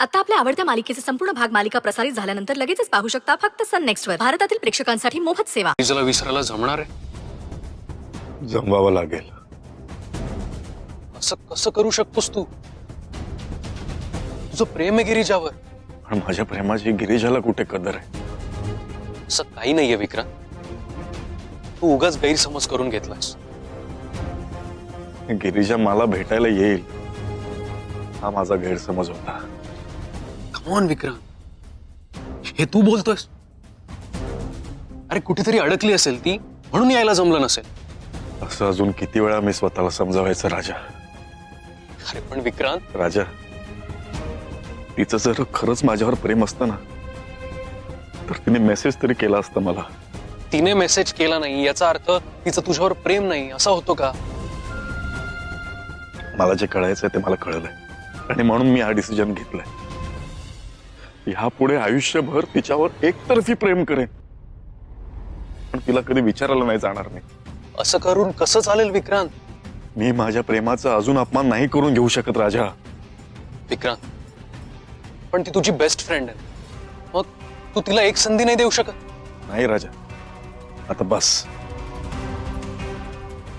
आता आपल्या आवडत्या मालिकेचे संपूर्ण भाग मालिका प्रसारित झाल्यानंतर लगेचच पाहू शकता फक्त सन नेक्स्ट वर. भारतातील प्रेक्षकांसाठी मोफत सेवा. गिरीजाला विसरायला जमणार आहे? जमवावं लागेल. असं कसं करू शकतोस तू? तुझं प्रेम आहे गिरिजावर. पण माझ्या प्रेमाची गिरिजाला कुठे कदर आहे? असं काही नाहीये विक्रांत, तू उगाच गैरसमज करून घेतलास. गिरिजा मला भेटायला येईल हा माझा गैरसमज होता. कम ऑन विक्रांत, हे तू बोलतोयस? अरे कुठेतरी अडकली असेल ती, म्हणून यायला जमलं नसेल. असं अजून किती वेळा मी स्वतःला समजावायचं राजा. अरे पण विक्रांत, राजा, तिचं जर खरंच माझ्यावर प्रेम असतं ना तर तिने मेसेज तरी केला असता मला. तिने मेसेज केला नाही याचा अर्थ तिचं तुझ्यावर प्रेम नाही असा होतो का? मला जे कळायचंय ते मला कळलंय आणि म्हणून मी हा डिसिजन घेतलाय. यापुढे आयुष्यभर तिच्यावर एकतर्फी प्रेम करेन, पण तिला कधी विचारायला नाही जाणार नाही. असं करून कसं चालेल विक्रांत? मी माझ्या प्रेमाचा अजून अपमान नाही करून घेऊ शकत राजा. विक्रांत, पण ती तुझी बेस्ट फ्रेंड आहे, मग तू तिला एक संधी नाही देऊ शकत? नाही राजा, आता बस.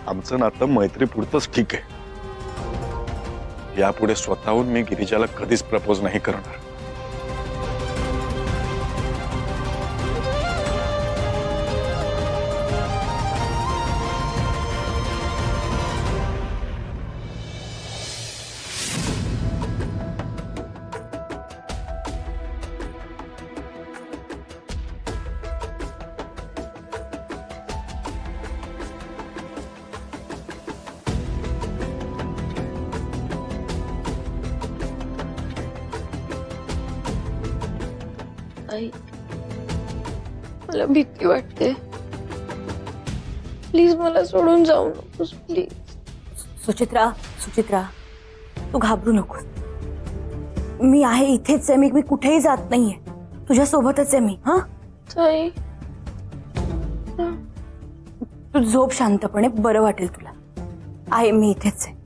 आमचं नातं मैत्री पुरतच ठीक आहे. यापुढे स्वतःहून मी गिरिजाला कधीच प्रपोज नाही करणार. आई, मला भीती वाटते. प्लीज मला सोडून जाऊ नकोस प्लीज. सुचित्रा, सुचित्रा, तू घाबरू नकोस. मी आहे इथेच आहे. मी कुठेही जात नाहीये. तुझ्या सोबतच आहे मी. हा, ताई, तू झोप शांतपणे. बरं वाटेल तुला. आहे मी इथेच आहे.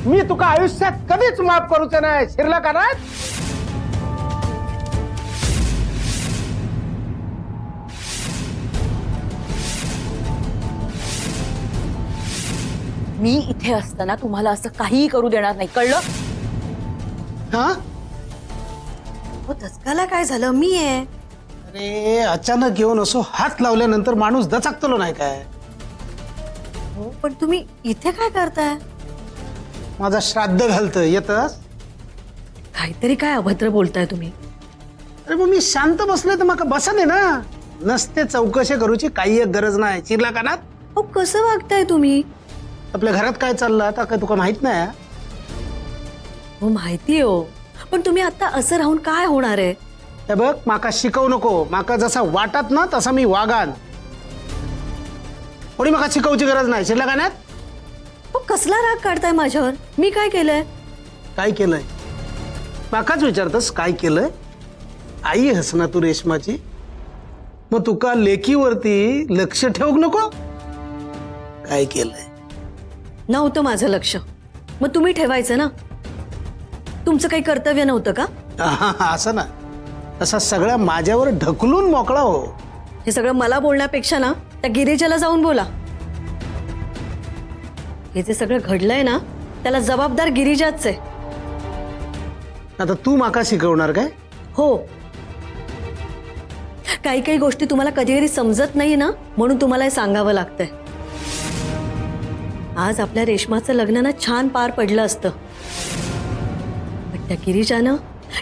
मी तुका आयुष्यात कधीच माफ करूच नाही. शिरला का नाही? मी इथे असताना तुम्हाला असं काहीही करू देणार नाही. कळलं? हा? हो, तसकाला काय झालं? मी आहे. अरे अचानक येऊन असो हात लावल्यानंतर माणूस दचकतलो नाही काय? हो, पण तुम्ही इथे काय करताय? माझा श्राद्ध घालत येतस. काहीतरी काय अभद्र बोलताय तुम्ही. अरे मग मी शांत बसलोय तर मका बसा नाही ना. नसते चौकशी करूची काही एक गरज नाही. चिरला का ना? हो, कसं वागताय तुम्ही? आपल्या घरात काय चाललं आता काय तुका माहित नाही? हो, माहिती हो, पण तुम्ही आता असं राहून काय होणार आहे? हे बघ, माका शिकवू नको. माका जसा वाटत ना तसा मी वागान. कोणी माका शिकवची गरज नाही. शिरला का नाही? हो, कसला राग काढताय माझ्यावर? मी काय केलंय? काय केलंय? माकाच विचारतस काय केलंय? आई हस ना तू रेशमाची. मग तुका लेकीवरती लक्ष ठेवू नको. काय केलंय? नव्हतं माझं लक्ष. मग तुम्ही ठेवायचं ना. तुमचं काही कर्तव्य नव्हतं का? असं ना, तसा सगळ्या माझ्यावर ढकलून मोकळा हो. हे सगळं मला बोलण्यापेक्षा ना त्या गिरिजाला जाऊन बोला. हे जे सगळं घडलंय ना त्याला जबाबदार गिरिजाच आहे. आता तू माका शिकवणार काय? हो, काही काही गोष्टी तुम्हाला कधी कधी समजत नाही ना, म्हणून तुम्हाला हे सांगावं लागतंय. आज आपल्या रेशमाचं लग्न ना छान पार पडलं असतं, पण त्या गिरिजानं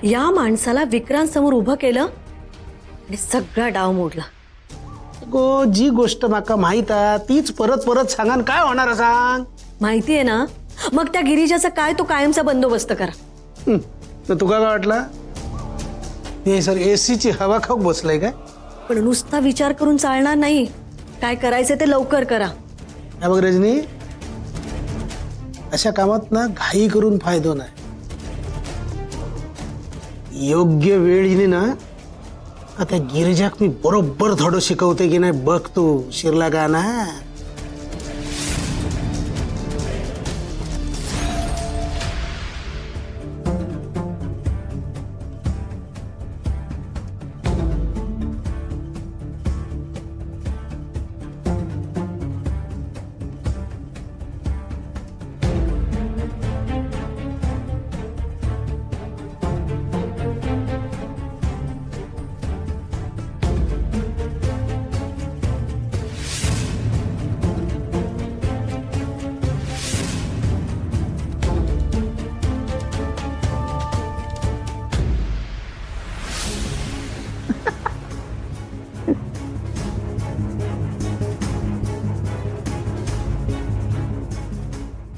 या माणसाला विक्रांत समोर उभं केलं आणि सगळा डाव मोडला. गो, जी गोष्ट माका माहित आहे तीच परत परत सांगान काय होणार सांग? माहिती आहे ना, मग त्या गिरिजाचा काय तो कायमचा बंदोबस्त करा. तर तुका काय वाटलं? हे सर एसीची हवा खाऊ बसलाय काय? पण नुसता विचार करून चालणार नाही. काय करायचं ते लवकर करा. या बघ रजनी, अशा कामात ना घाई करून फायदा नाही. योग्य वेळीने ना आता गिरिजाक मी बरोबर थोडं शिकवते की नाही बघ तू शिरला का ना.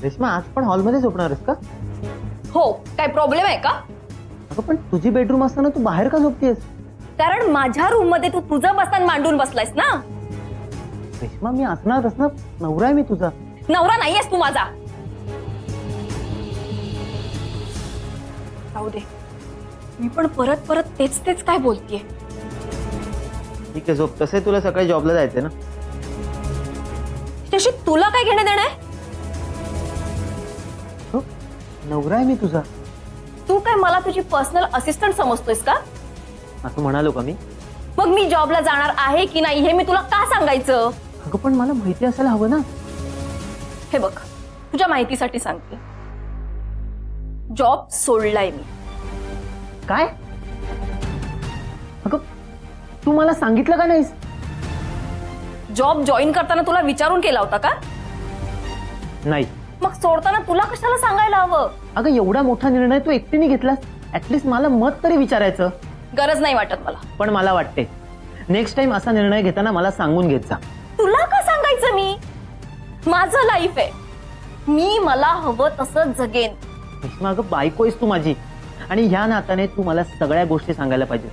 रेश्मा आज पण हॉलमध्ये झोपणार आहेस का? हो, काय प्रॉब्लेम आहे का? अगं पण तुझी बेडरूम असताना तू बाहेर का झोपतेस? कारण माझ्या रूम मध्ये तू तुझं बसताना मांडून बसलायस ना. रेश्मा मी असणारच ना, नवरा आहे मी तुझा. नवरा नाहीयेस तू माझा. राहू दे, मी पण परत परत तेच तेच काय बोलतेय. ठीक आहे झोप. तसे तुला सकाळी जॉबला जायचंय ना. त्याशी तुला काय घेणं देणं आहे? हो, नवरा आहे मी तुझा. तू काय मला तुझी पर्सनल असिस्टंट समजतोयस का? असं म्हणालो का मी? मग मी जॉबला जाणार आहे की नाही हे मी तुला का सांगायचं? अगं पण मला माहिती असायला हवं ना. हे बघ, तुझ्या माहितीसाठी सांगते, जॉब सोडलाय मी. काय? अगं तू मला सांगितलं का नाहीस? जॉब जॉईन करताना तुला विचारून केला होता का? नाही. मग सोडताना तुला कशाला सांगायला हवं? अगं एवढा मोठा निर्णय तू एकटीने घेतलास, ऍटलीस्ट मला मत तरी विचारायचं. गरज नाही वाटत मला. पण मला वाटते नेक्स्ट टाइम असा निर्णय घेताना मला सांगून घेत जा. तुला का सांगायचं? मी माझं लाईफ आहे, मी मला हवं तसं जगेन. रेश्मा अगं बायको आहेस तू माझी, आणि ह्या नात्याने तू मला सगळ्या गोष्टी सांगायला पाहिजे.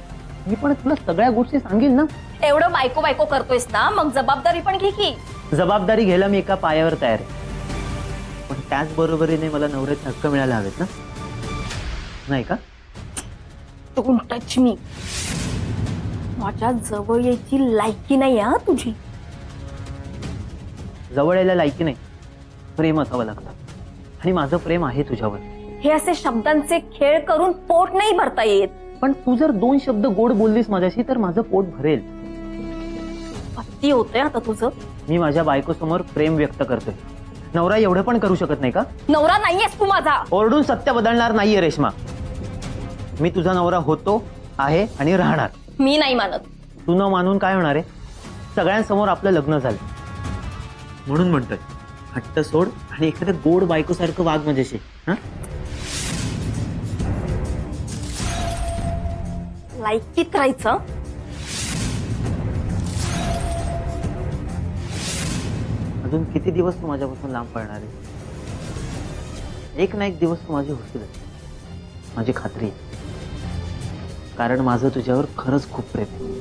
मी पण तुला सगळ्या गोष्टी सांगेल ना. एवढं बायको बायको करतोयस ना, मग जबाबदारी पण घे की. जबाबदारी घ्यायला मी एका पायावर तयार आहे, पण त्याच बरोबरीने मला नवऱ्याचे हक्क मिळायला हवेत ना, नाही का? Don't touch me. माझ्या जवळ यायची लायकी नाही हा तुझी. जवळ यायला लायकी नाही, प्रेम असावं लागतं, आणि माझं प्रेम आहे तुझ्यावर. हे असे शब्दांचे खेळ करून पोट नाही भरता येत. पण तू जर 2 शब्द गोड बोललीस माझ्याशी तर माझं पोट भरेल. अति होतंय आता तुझं. मी माझ्या बायको समोर प्रेम व्यक्त करतोय. नवरा एवढं पण करू शकत नाही का? नवरा नाहीयेस तू माझा. ओरडून सत्य बदलणार नाहीये रेश्मा. मी तुझा नवरा होतो, आहे आणि राहणार. मी नाही मानत. तू न मानून काय होणार आहे? सगळ्यांसमोर आपलं लग्न झालं म्हणून म्हणतोय, हट्ट सोड आणि एखाद्या गोड बायकोसारखं वाग माझ्याशी. हा, लायकीत राहायचं. अजून किती दिवस तू माझ्यापासून लांब पडणार आहे? एक ना एक दिवस तू माझी होशील, माझी खात्री आहे. कारण माझं तुझ्यावर खरंच खूप प्रेम आहे.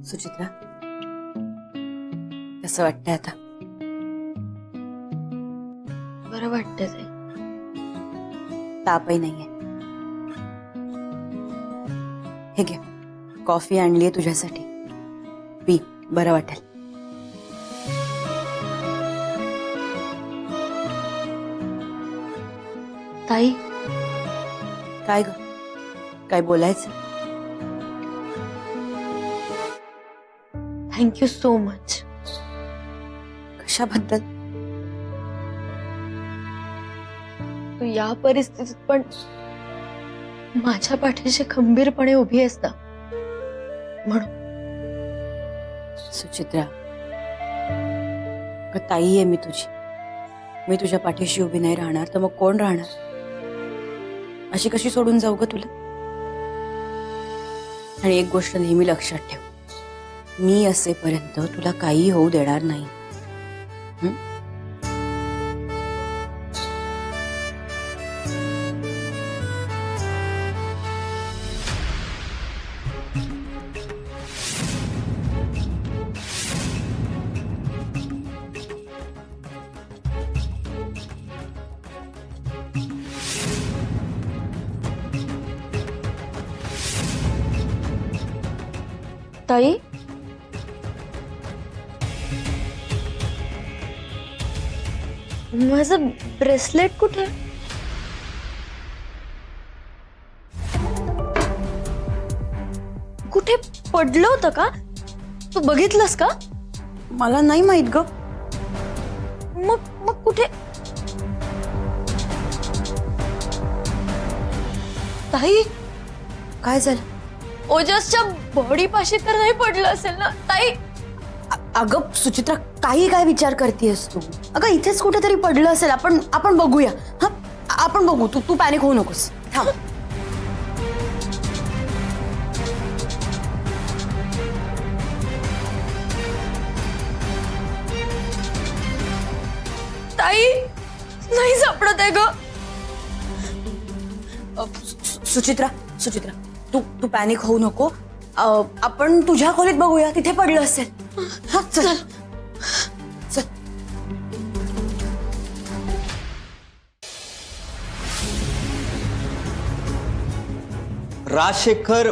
सुचित्रा, कसं वाटतंय आता? बरं वाटतंय ताई. तापही नाहीये. हे घे, कॉफी आणलीये तुझ्यासाठी. पी, बरं वाटेल. ताई, काय ग, काय बोलायचं? Thank you so much. कशाबद्दल? तू या परिस्थितीत पण माझ्या पाठीशी खंबीरपणे उभी आहेस ना, म्हणून. सुचित्रा, ताई आहे मी तुझी. मी तुझ्या पाठीशी उभी नाही राहणार तर मग कोण राहणार? अशी कशी सोडून जाऊ ग तुला? आणि एक गोष्ट नेहमी लक्षात ठेव, मी असेपर्यंत तुला काही होऊ देणार नाही. हं? ताई माझं ब्रेसलेट कुठे आहे? कुठे पडलं होतं का? तू बघितलंस का? मला नाही माहित ग. मग मग कुठे? ताई काय झालं? ओजसच्या बॉडी पाशी तर नाही पडलं असेल ना ताई? अगं सुचित्रा, काही काय विचार करतेस तू? अगं इथेच कुठेतरी पडलं असेल. आपण बघूया. हा, आपण बघू. तू पॅनिक होऊ नकोस. थांब. ताई नाही सापडत आहे ग. सुचित्रा, तू पॅनिक होऊ नको. आपण तुझ्या खोलीत बघूया, तिथे पडलं असेल. हा, चल. राजशेखर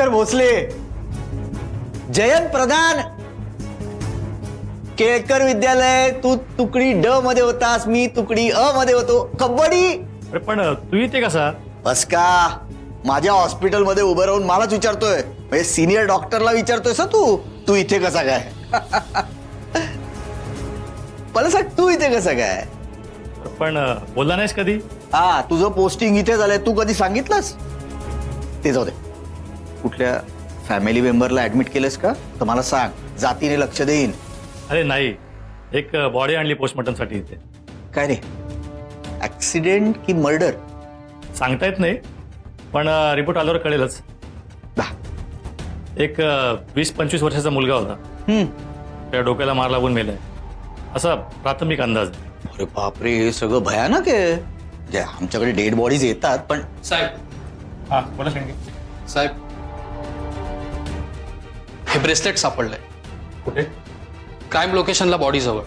भोसले, जयंत प्रधान, केळकर विद्यालय. तू तुकडी ड मध्ये होतास, मी तुकडी अ मध्ये होतो. कबड्डी. अरे पण तू इथे कसा? बस का, माझ्या हॉस्पिटलमध्ये उभं राहून मलाच विचारतोय. म्हणजे सिनियर डॉक्टरला विचारतोयस तू इथे कसा काय? मला सांग, तू इथे कसा काय? पण बोलला नाहीस कधी? हा, तुझं पोस्टिंग इथे झालंय, तू कधी सांगितलंस? ते जाऊ दे. कुठल्या फॅमिली मेंबरला ऍडमिट केलंस का? तर मला सांग, जातीने लक्ष देईन. अरे नाही, एक बॉडी आणली पोस्टमॉर्टमसाठी इथे. काय रे, ऍक्सिडेंट की मर्डर? सांगता येत नाही, पण रिपोर्ट आल्यावर कळेलच. एक 20-25 वर्षाचा मुलगा होता. त्या डोक्याला मार लागून मेलाय, असा प्राथमिक अंदाज आहे. अरे बापरे, हे सगळं भयानक आहे. म्हणजे आमच्याकडे डेड बॉडीज येतात, पण साहेब, हा बोला शेंडगे. साहेब, हे ब्रेसलेट सापडलंय कुठे? क्राईम लोकेशनला बॉडी जवळ.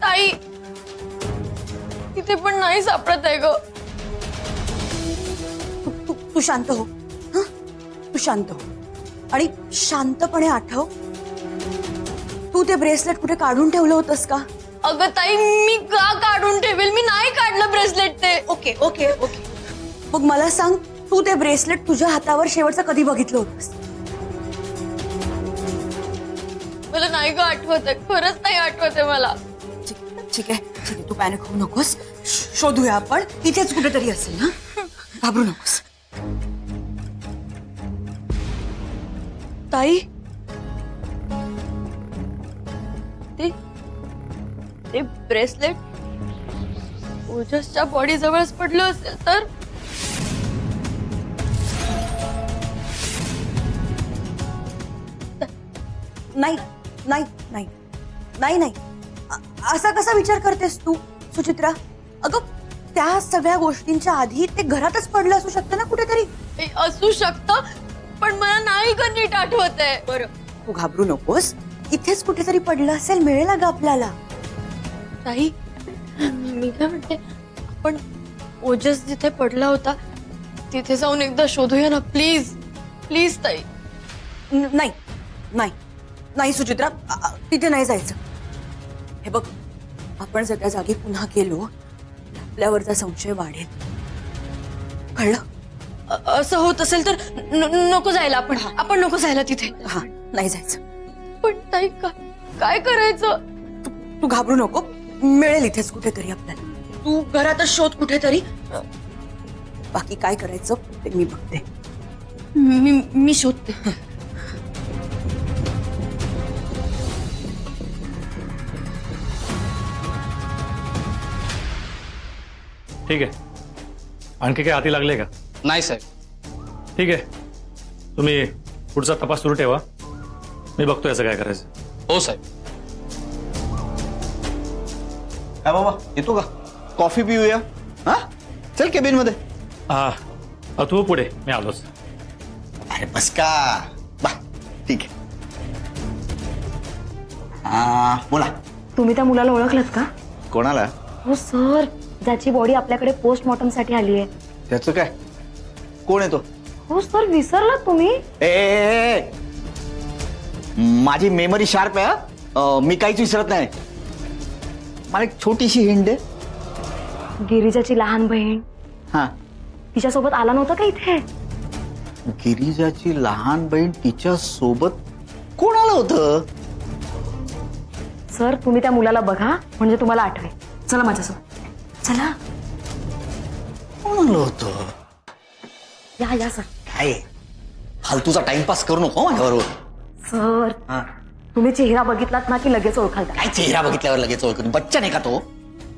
ताई तिथे पण नाही सापडत आहे ग. तू शांत हो. हं? तू शांत हो आणि शांतपणे आठव, तू ते ब्रेसलेट कुठे काढून ठेवलं होतंस का? अगं ताई, मी का काढून ठेवेल? मी नाही काढलं ब्रेसलेट ते. ओके. मग मला सांग, तू ते ब्रेसलेट तुझ्या हातावर शेवटचं कधी बघितलं होतंस? मला नाही ग आठवत आहे, खरंच नाही आठवत आहे मला. ठीक आहे, तू पॅनिक होऊ नकोस. शोधूया आपण, इथेच कुठेतरी असेल ना. घाबरू नकोस. ताई ते ब्रेसलेट ओजसच्या बॉडी जवळच पडलं असेल तर? नाही. असा कसा विचार करतेस तू सुचित्रा? अगं त्या सगळ्या गोष्टींच्या आधी ते घरातच पडलं असू शकतं ना कुठेतरी. असू शकतं, पण मला नाही ग नीट आठवत आहे. बरं, तू घाबरू नकोस. इथेच कुठेतरी पडलं असेल, मिळेल ग आपल्याला. ताई, मी काय म्हणते, आपण ओजस जिथे पडला होता तिथे जाऊन एकदा शोधूया ना, प्लीज प्लीज ताई. नाही सुचित्रा, तिथे नाही जायचं. हे बघ, आपण जर त्या जागी पुन्हा गेलो, आपल्यावरचा संशय वाढेल. कळलं? असं होत असेल तर नको जायला. आपण नको जायला तिथे. हा, नाही जायचं. पण ताई काय करायचं? तू घाबरू नको, मिळेल इथेच कुठेतरी आपल्याला. तू घरातच शोध कुठेतरी. बाकी काय करायचं ते मी बघते. मी शोधते. ठीक आहे, आणखी काय हाती लागले का? नाही साहेब. ठीक आहे, तुम्ही पुढचा तपास सुरू ठेवा, मी बघतो याचं काय करायचं. हो साहेब. काय बाबा येतो का? कॉफी पिऊया. हा चल केबिन मध्ये. हा तू पुढे, मी आलोच. अरे बस का बा. ठीक आहे. हा बोला. तुम्ही त्या मुलाला ओळखलत का? कोणाला? हो सर, ज्याची बॉडी आपल्याकडे पोस्टमॉर्टम साठी आली आहे. त्याचं काय? कोण आहे तो? हो सर, विसरलात तुम्ही? ए माझी मेमरी शार्प आहे हा. मी काहीच विसरत नाही. मला एक छोटीशी हिंड दे. गिरिजाची लहान बहीण, हा. तिच्यासोबत आला नव्हता का इथे? गिरिजाची लहान बहीण तिच्या सोबत कोण आलं होतं? सर, तुम्ही त्या मुलाला बघा, म्हणजे तुम्हाला आठवेल. चला माझ्यासोबत, चला. कोण आलं होतं? या सर. काय फालतूचा टाइमपास करू नको माझ्याबरोबर. सर, हा. तुम्ही चेहरा बघितलात ना की लगेच ओळखाल. काय चेहरा बघितल्यावर लगेच ओळखतो? बच्चा नाही का तो?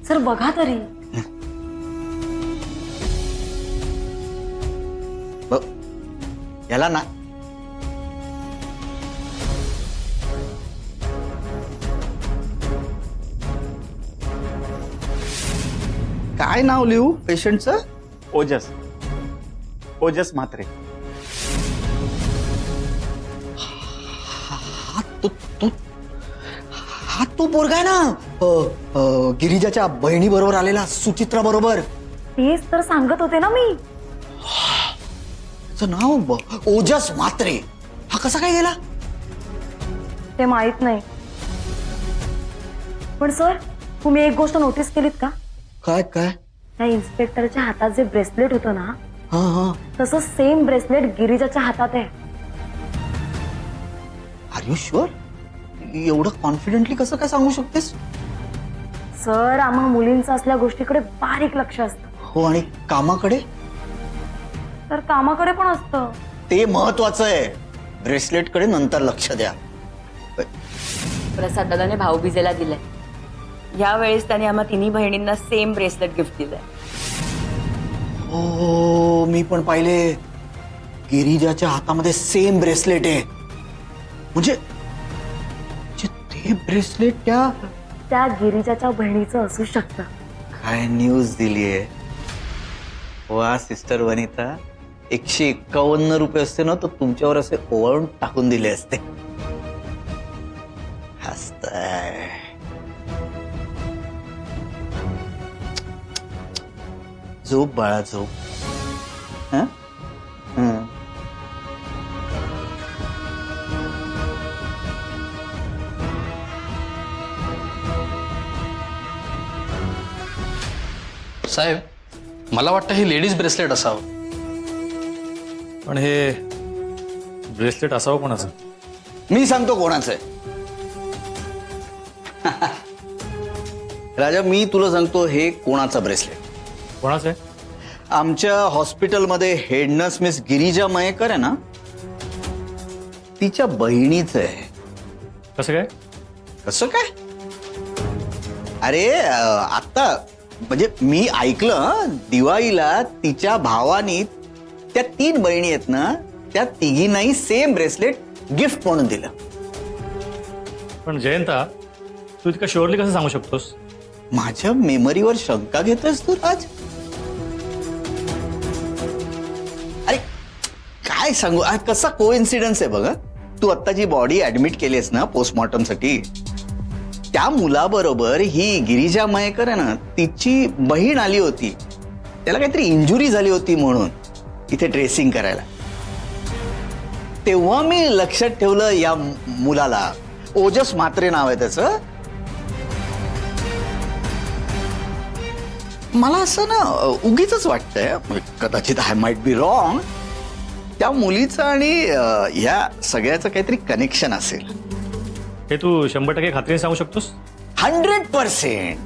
सर बघा तरी. याला ना काय नाव लिहू पेशंटचं? ओजस. ओजस म्हात्रे. हा तो पोरगा आहे ना गिरिजाच्या बहिणी बरोबर आलेला, सुचित्रा बरोबर. तेच तर सांगत होते ना मी. त्याचं नाव ओजस म्हात्रे. हा कसा काय गेला? ते माहित नाही. पण सर, तुम्ही एक गोष्ट नोटीस केलीत का? काय काय? त्या इन्स्पेक्टरच्या हातात जे ब्रेसलेट होतं ना, हा हा. तसं सेम ब्रेसलेट गिरिजाच्या हातात आहे. Are you sure? एवढं कॉन्फिडेंटली कसं काय सांगू शकतेस? सर, आम्हा मुलींचं असल्या गोष्टीकडे बारीक लक्ष असतं. हो, आणि कामाकडे? तर कामाकडे पण असतं. ते महत्वाचं आहे. ब्रेसलेट कडे नंतर लक्ष द्या. प्रसाद दादाने भाऊबीजेला दिलंय. यावेळेस त्याने आम्हा तिन्ही बहिणींना सेम ब्रेसलेट गिफ्ट दिलंय. हो, मी पण पाहिले. गिरिजाच्या हातामध्ये सेम ब्रेसलेट आहे. म्हणजे ते ब्रेसलेट त्या गिरिजाच्या बहिणीचं असू शकतं. काय न्यूज दिलीये. वा सिस्टर वनिता, 151 रुपये असते ना तर तुमच्यावर असे ओवाळून टाकून दिले असते. हसताय. झोप बाळा, झोप. हं? हं. साहेब, मला वाटतं हे लेडीज ब्रेसलेट असावं. पण हे ब्रेसलेट असावं कोणाचं? मी सांगतो कोणाचं आहे. राजा, मी तुला सांगतो हे कोणाचं ब्रेसलेट. कोणाचं आहे? आमच्या हॉस्पिटलमध्ये head nurse miss Girija Mayekar आहे ना, तिच्या बहिणीचं आहे. कसं काय? कसं काय? अरे आता म्हणजे मी ऐकलं दिवाळीला तिच्या भावानी त्या 3 बहिणी आहेत ना, त्या तिघींनाही सेम ब्रेसलेट गिफ्ट म्हणून दिलं. पण जयंता, तू इतकं शुअरली कसं सांगू शकतोस? माझ्या मेमरीवर शंका घेतोस तू राज? अरे काय सांगू, कसा कोइन्सिडन्स आहे बघा. तू आता जी बॉडी ऍडमिट केलीस ना पोस्टमॉर्टम साठी, त्या मुलाबरोबर ही गिरिजा मयेकर आहे ना, तिची बहीण आली होती. त्याला काहीतरी इंजुरी झाली होती म्हणून इथे ड्रेसिंग करायला. तेव्हा मी लक्षात ठेवलं या मुलाला. ओजस म्हात्रे नाव आहे त्याचं. मला असं ना उगीच वाटतंय, कदाचित आय माइट बी रॉंग, त्या मुलीचं आणि ह्या सगळ्याचं काहीतरी कनेक्शन असेल. हे तू 100% खात्रीने सांगू शकतोस? 100%.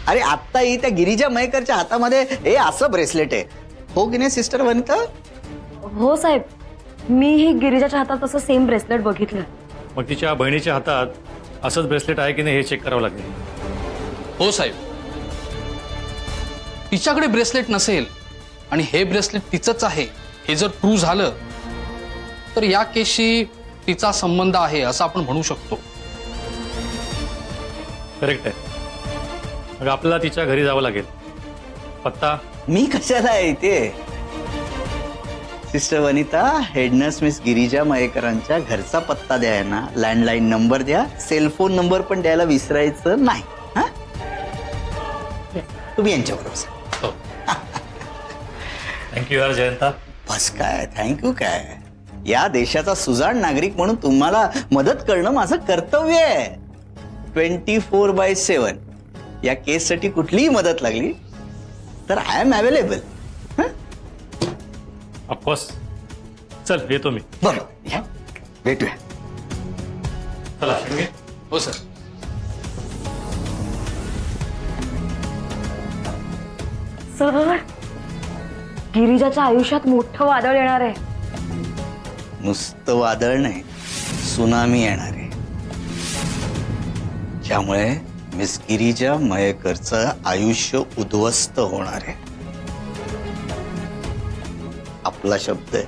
अरे आत्ताही त्या गिरिजा मयेकरच्या हातामध्ये हे असं ब्रेसलेट आहे, हो की नाही सिस्टर वनिता? हो साहेब, मी ही गिरिजाच्या हातात असं सेम ब्रेसलेट बघितलं. मग तिच्या बहिणीच्या हातात असंच ब्रेसलेट आहे की नाही हे चेक करावं लागेल. हो साहेब, तिच्याकडे ब्रेसलेट नसेल आणि हे ब्रेसलेट तिचंच आहे हे जर प्रूव्ह झालं तर या केसशी तिचा संबंध आहे असं आपण म्हणू शकतो. करेक्ट आहे. मग आपल्याला तिच्या घरी जावं लागेल. पत्ता? मी कशाला आहे इथे? सिस्टर वनिता, हेडनर्स मिस गिरिजा मयेकरांच्या घरचा पत्ता द्या ना, लँडलाईन नंबर द्या, सेलफोन नंबर पण द्यायला विसरायचं नाही. हा, तुम्ही यांच्याबरोबर जा. हो. थँक्यू यार जयंता. बस काय थँक्यू काय, या देशाचा सुजाण नागरिक म्हणून तुम्हाला मदत करणं माझं कर्तव्य आहे. 24/7 या केससाठी कुठलीही मदत लागली तर आय एम अवेलेबल. ऑफकोर्स. चल येतो मी. बरं, या, भेटूया. चला. हो सर. सर, गिरिजाच्या आयुष्यात मोठं वादळ येणार आहे. नुसतं वादळ नाही, सुनामी येणार आहे, ज्यामुळे मिस गिरिजा मयेकरचं आयुष्य उद्ध्वस्त होणार आहे. आपला शब्द आहे.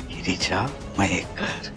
गिरिजा मयेकर.